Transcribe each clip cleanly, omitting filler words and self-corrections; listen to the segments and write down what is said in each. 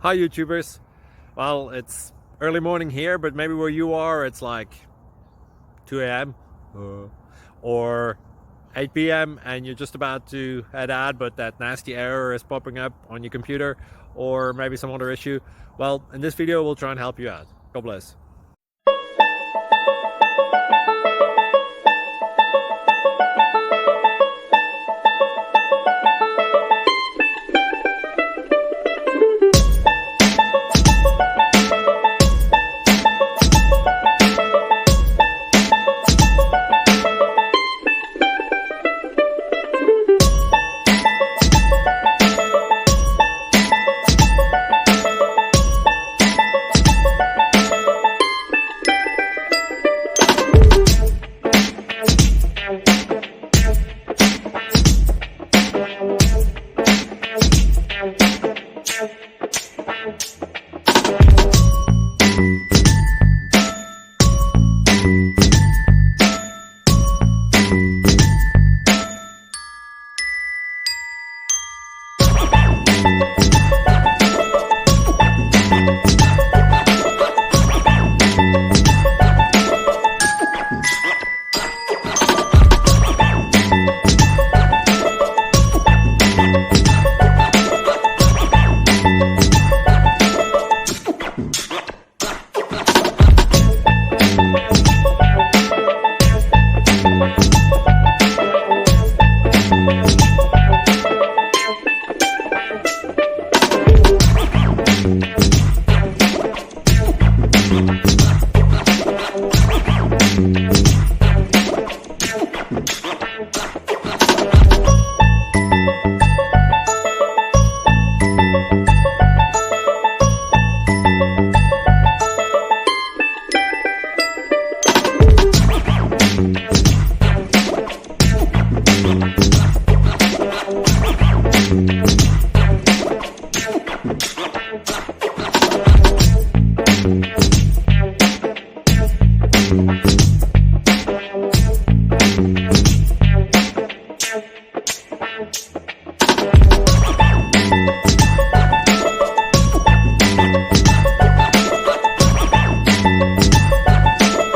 Hi YouTubers. Well, it's early morning here, but maybe where you are it's like 2 a.m. or 8 p.m. and you're just about to head out, but that nasty error is popping up on your computer, or maybe some other issue. Well, in this video we'll try and help you out. God bless.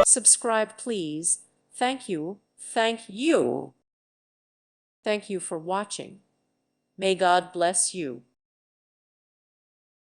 Subscribe, please. Thank you. Thank you. Thank you for watching. May God bless you.